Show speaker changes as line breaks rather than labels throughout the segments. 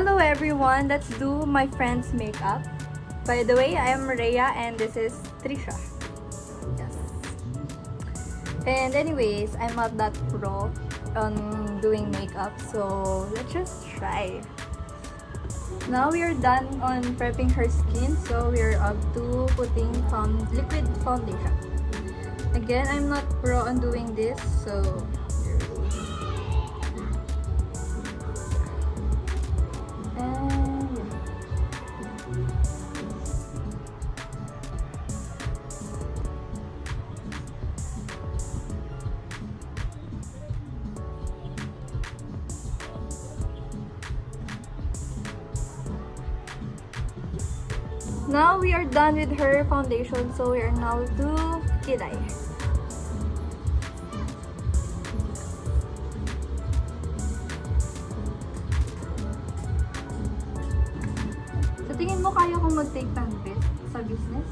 Hello everyone, let's do my friend's makeup. By the way, I am Rhea and this is Trisha. Yes. And anyways, I'm not that pro on doing makeup, so let's just try. Now we are done on prepping her skin, so we are up to putting liquid foundation. Again, I'm not pro on doing this, so now we are done with her foundation, so we are now to kilay. So tingin mo kaya kong mag-take ng bit sa business?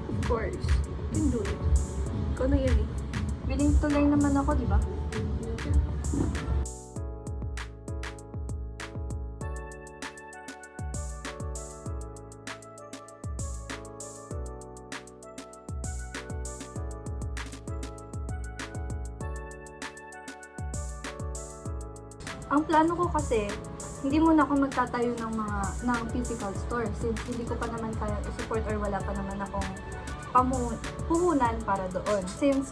Of course. You can do it. Ikaw na yun eh. Willing to learn naman ako, di ba? Ang plano ko kasi, hindi muna ako magtatayo ng physical store since hindi ko pa naman kaya i-support or wala pa naman akong puhunan para doon. Since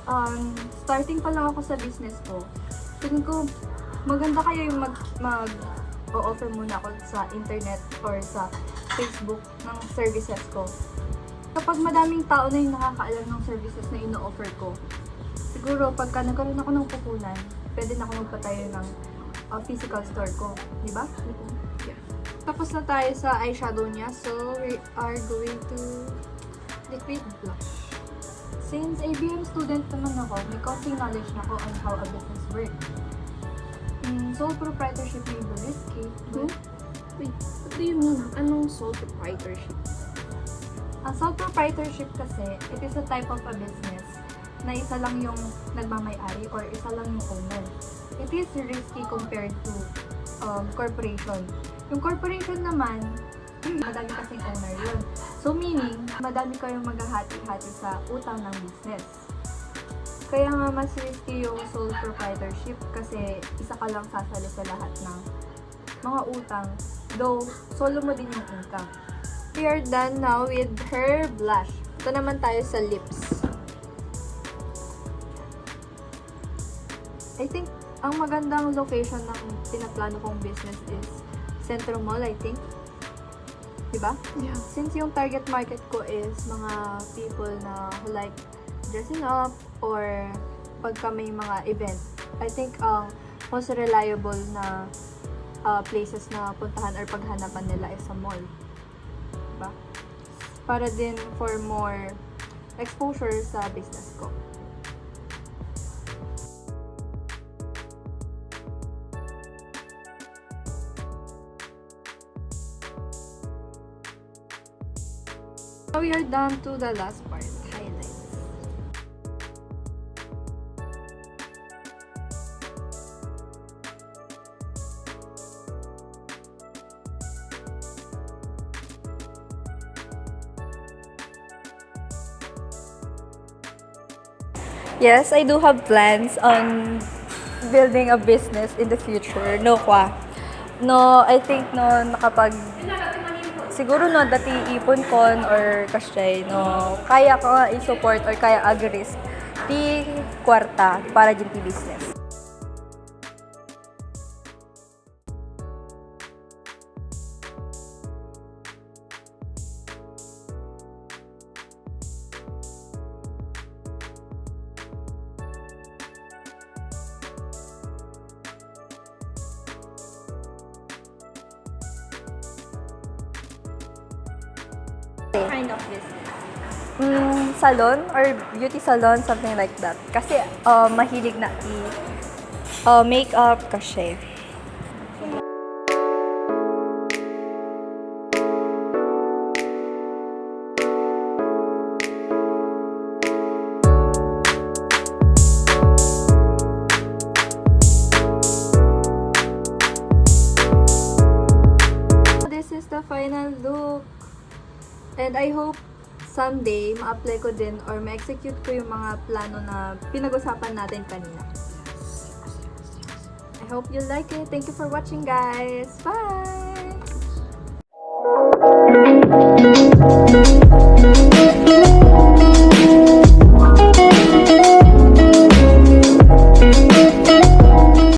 starting pa lang ako sa business ko, tingin ko maganda kaya yung mag-o-offer muna ako sa internet or sa Facebook ng services ko. Kapag madaming tao na yung nakakaalam ng services na ino-offer ko, siguro pagka nagkaroon ako ng puhunan, pwede na ako magpatayo ng physical store ko, di ba? Yeah. Tapos na tayo sa eyeshadow niya, so we are going to liquid blush. Since ABM student naman ako, may konting knowledge na ako on how a business works. Sole proprietorship may be risky.
Wait, what do you mean? Anong sole proprietorship?
Ang sole proprietorship kasi, it is a type of a business na isa lang yung nagmamay-ari or isa lang yung owner. It is risky compared to corporation. Yung corporation naman, madami kasing owner yun. So meaning, madami kayong maghahati-hati sa utang ng business. Kaya nga mas risky yung sole proprietorship kasi isa ka lang sasali sa lahat ng mga utang, though solo mo din yung income. We are done now with her blush. Ito naman tayo sa lips. I think ang magandang location ng pinaplano kong business is Centro Mall, I think. Diba?
Yeah.
Since yung target market ko is mga people na who like dressing up or pagka may mga event, I think ang most reliable na places na puntahan or paghanapan nila is sa mall. Diba? Para din for more exposure sa business ko. Now we are down to the last part, highlights. Yes, I do have plans on building a business in the future. No kwa. No, I think no siguro no dati ipon kon or kashay no kaya ko nga i-support or kaya ag-risk di kwarta para din ti business.
Kind of business?
Salon or beauty salon, something like that. Kasi mahilig na makeup kasi. final look. And I hope someday ma-apply ko din or ma-execute ko yung mga plano na pinag-usapan natin kanina. I hope you like it. Thank you for watching, guys. Bye!